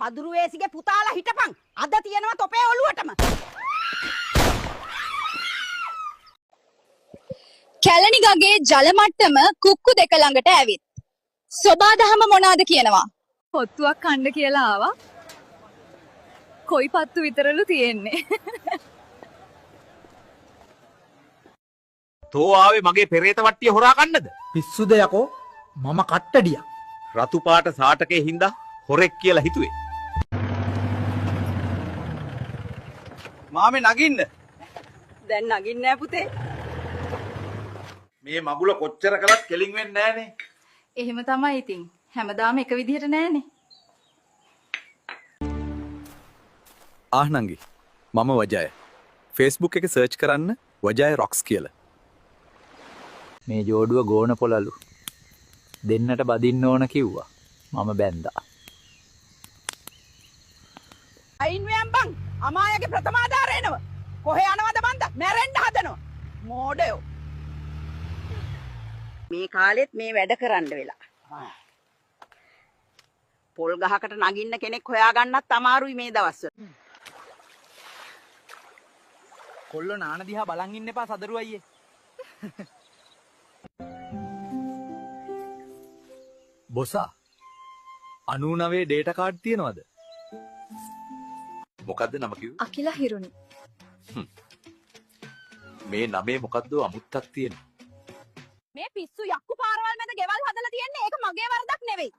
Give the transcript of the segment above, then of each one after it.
පදුරු වේසිගේ පුතාලා හිටපන්. අද තියෙනවා තොපේ ඔළුවටම. කැලණිගගේ ජල මට්ටම කුක්කු දෙක ළඟට ඇවිත්. සෝබාදහම මොනවාද කියනවා? පොත්තුවක් කන්න කියලා ආවා. කොයි පත්තු විතරලු තියෙන්නේ. තෝ ආවේ මගේ පෙරේත වට්ටිය හොරා කන්නද? පිස්සුද යකෝ මම කට්ටඩිය. රතු පාට සාටකේ හින්දා හොරෙක් කියලා හිතුවේ. මාමේ නගින්න. දැන් නගින්නේ නෑ පුතේ. මේ මගුල කොච්චර කළත් කෙලින් වෙන්නේ නෑනේ. එහෙම තමයි ඉතින්. හැමදාම එක විදිහට නෑනේ. ආහ්නංගි මම වජය. ෆේස්බුක් එක සර්ච් කරන්න වජය රොක්ස් කියලා. මේ ජෝඩුව ගෝන පොළලු. දෙන්නට බදින්න ඕන කිව්වා. මම බැන්දා. අයින් වෙයන් බං. අමායගේ ප්‍රථමාධාර එනවා. කොහේ යනවද මන්ද? මැරෙන්න හදනවා. මෝඩයෝ. මේ කාලෙත් මේ වැඩ කරන්න වෙලා. පොල් ගහකට නගින්න කෙනෙක් හොයාගන්නත් අමාරුයි මේ දවස්වල. කොල්ලෝ නාන දිහා බලන් ඉන්න එපා සදරු අයියේ. බොසා 99 ඩේටා කාඩ් තියනවද? මොකද්ද නම කිව්වේ? අකිලා හිරුනි. මේ නමේ මොකද්ද අමුත්තක් තියෙනවා. මේ පිස්සු යක්කු පාරවල් මැද ගෙවල් හදලා තියන්නේ ඒක මගේ වරදක් නෙවෙයි.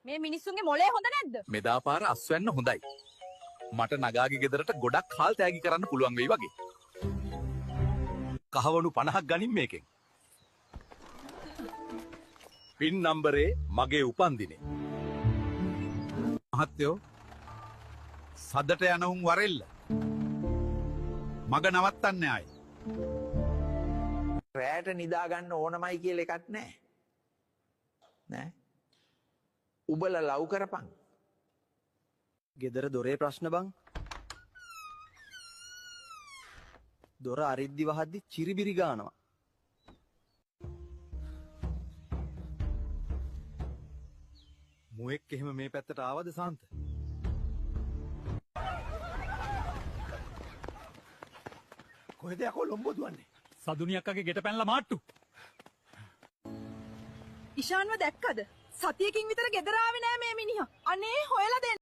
මේ මිනිස්සුන්ගේ මොලේ හොඳ නැද්ද? මෙදා පාර අස්වැන්න හොඳයි. මට නගාගේ ගෙදරට ගොඩක් කාල් තෑගි කරන්න පුළුවන් වෙයි වගේ. කහවණු 50ක් ගනින් මේකෙන්. පින් නම්බරේ මගේ උපන්දිනේ. මහත්තයෝ සද්දට යන උන් වරෙල්ල. මග නවත්තන්නේ ආයි. රෑට නිදා ගන්න ඕනමයි කියලා එකක් නැහැ. නෑ. උඹලා ලව් කරපන්. ගෙදර දොරේ ප්‍රශ්න බං. දොර අරිද්දි වහද්දි චිරිබිරි ගානවා. මුවෙක් එහෙම මේ පැත්තට ආවද සාන්ත? කොහෙද යකෝ ලොම්බෝ දුවන්නේ? සදුනියක්ගේ ගෙට පැනලා මාට්ටු. ඉෂාන්ව දැක්කද? සතියකින් විතර ගෙදර ආවේ නෑ මේ මිනිහා. අනේ හොයලා දෙන්න.